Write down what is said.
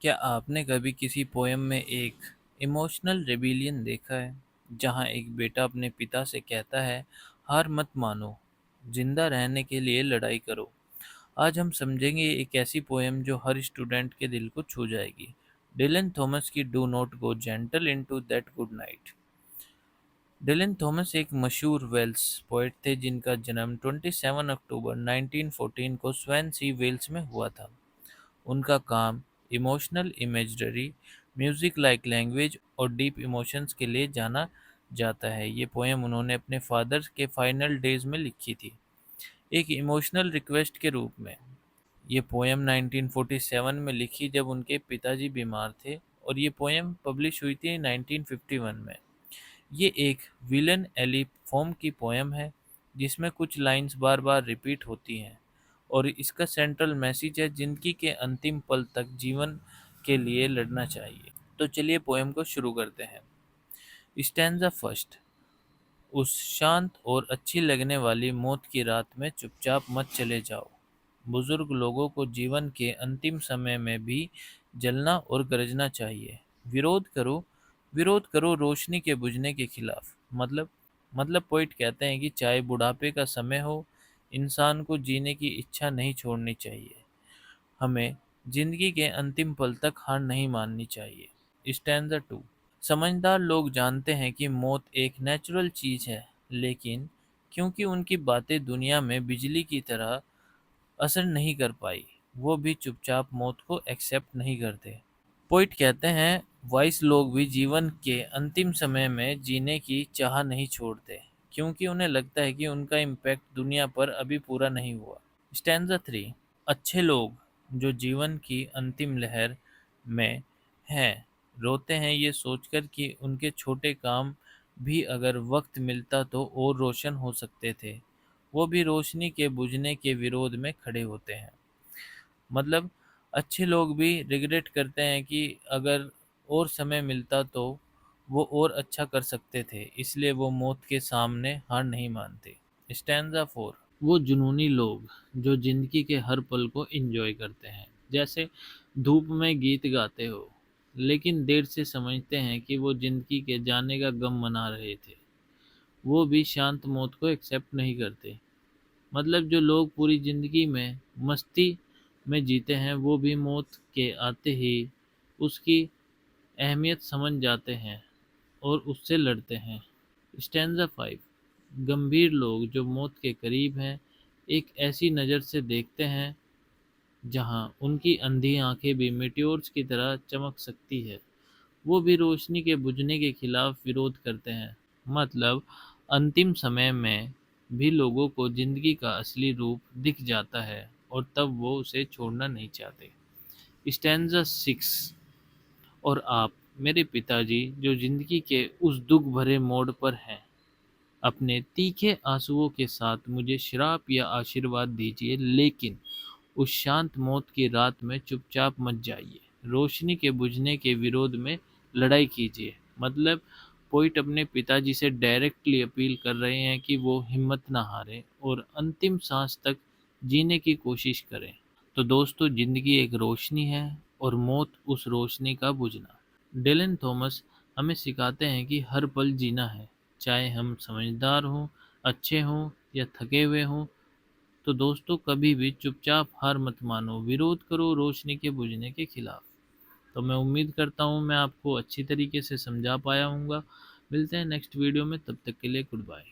क्या आपने कभी किसी पोयम में एक इमोशनल रेबिलियन देखा है, जहाँ एक बेटा अपने पिता से कहता है, हार मत मानो, जिंदा रहने के लिए लड़ाई करो। आज हम समझेंगे एक ऐसी पोयम जो हर स्टूडेंट के दिल को छू जाएगी। डिलन थॉमस की do not go gentle into that good night. Dylan Thomas एक मशहूर वेल्स पोएट थे जिनका जन्म 27 अक्टूबर 1914 को स्वैनसी, वेल्स में हुआ था। उनका काम emotional imagery, music like language और डीप इमोशंस के लिए जाना जाता है। ये पोएम उन्होंने अपने फादर के फाइनल डेज में लिखी थी, एक इमोशनल रिक्वेस्ट के रूप में। ये पोएम 1947 में लिखी जब उनके पिताजी बीमार थे, और ये पोएम पब्लिश हुई थी 1951 में। ये एक विलन एली फॉर्म की पोएम है, जिसमें कुछ लाइंस बार बार रिपीट होती हैं, और इसका सेंट्रल मैसेज है जिंदगी के अंतिम पल तक जीवन के लिए लड़ना चाहिए। तो चलिए पोएम को शुरू करते हैं। Stanza first. उस शांत और अच्छी लगने वाली मौत की रात में चुपचाप मत चले जाओ। बुजुर्ग लोगों को जीवन के अंतिम समय में भी जलना और गरजना चाहिए। विरोध करो, विरोध करो रोशनी के बुझने के खिलाफ। मतलब पोइट कहते हैं कि चाहे बुढ़ापे का समय हो, इंसान को जीने की इच्छा नहीं छोड़नी चाहिए। हमें जिंदगी के अंतिम पल तक हार नहीं माननी चाहिए। Stanza two. समझदार लोग जानते हैं कि मौत एक नेचुरल चीज है, लेकिन क्योंकि उनकी बातें दुनिया में बिजली की तरह असर नहीं कर पाई, वो भी चुपचाप मौत को एक्सेप्ट नहीं करते। पोइट कहते हैं, वाइस लोग भी जीवन के अंतिम समय में जीने की चाह नहीं छोड़ते, क्योंकि उन्हें लगता है कि उनका इम्पैक्ट दुनिया पर अभी पूरा नहीं हुआ। Stanza three. अच्छे लोग जो जीवन की अंतिम लहर में हैं, रोते हैं ये सोचकर कि उनके छोटे काम भी अगर वक्त मिलता तो और रोशन हो सकते थे। वो भी रोशनी के बुझने के विरोध में खड़े होते हैं। मतलब अच्छे लोग भी रिग्रेट करते हैं कि अगर और समय मिलता तो वो और अच्छा कर सकते थे, इसलिए वो मौत के सामने हार नहीं मानते। Stanza four. वो जुनूनी लोग जो जिंदगी के हर पल को एंजॉय करते हैं, जैसे धूप में गीत गाते हो, लेकिन देर से समझते हैं कि वो जिंदगी के जाने का गम मना रहे थे। वो भी शांत मौत को एक्सेप्ट नहीं करते। मतलब जो लोग पूरी ज़िंदगी में मस्ती में जीते हैं, वो भी मौत के आते ही उसकी अहमियत समझ जाते हैं और उससे लड़ते हैं। स्टैंजा 5। गंभीर लोग जो मौत के करीब हैं, एक ऐसी नज़र से देखते हैं जहां उनकी अंधी आंखें भी मेटियोर्स की तरह चमक सकती है। वो भी रोशनी के बुझने के खिलाफ विरोध करते हैं। मतलब अंतिम समय में भी लोगों को जिंदगी का असली रूप दिख जाता है, और तब वो उसे छोड़ना नहीं चाहते। स्टैंजा 6। और आप मेरे पिताजी जो जिंदगी के उस दुख भरे मोड़ पर हैं, अपने तीखे आंसुओं के साथ मुझे श्राप या आशीर्वाद दीजिए, लेकिन उस शांत मौत की रात में चुपचाप मत जाइए। रोशनी के बुझने के विरोध में लड़ाई कीजिए। मतलब पोइट अपने पिताजी से डायरेक्टली अपील कर रहे हैं कि वो हिम्मत ना हारें और अंतिम सांस तक जीने की कोशिश करें। तो दोस्तों, जिंदगी एक रोशनी है और मौत उस रोशनी का बुझना। डिलन थॉमस हमें सिखाते हैं कि हर पल जीना है, चाहे हम समझदार हों, अच्छे हों या थके हुए हों। तो दोस्तों, कभी भी चुपचाप हार मत मानो, विरोध करो रोशनी के बुझने के खिलाफ। तो मैं उम्मीद करता हूँ मैं आपको अच्छी तरीके से समझा पाया हूँगा। मिलते हैं नेक्स्ट वीडियो में, तब तक के लिए गुड बाय।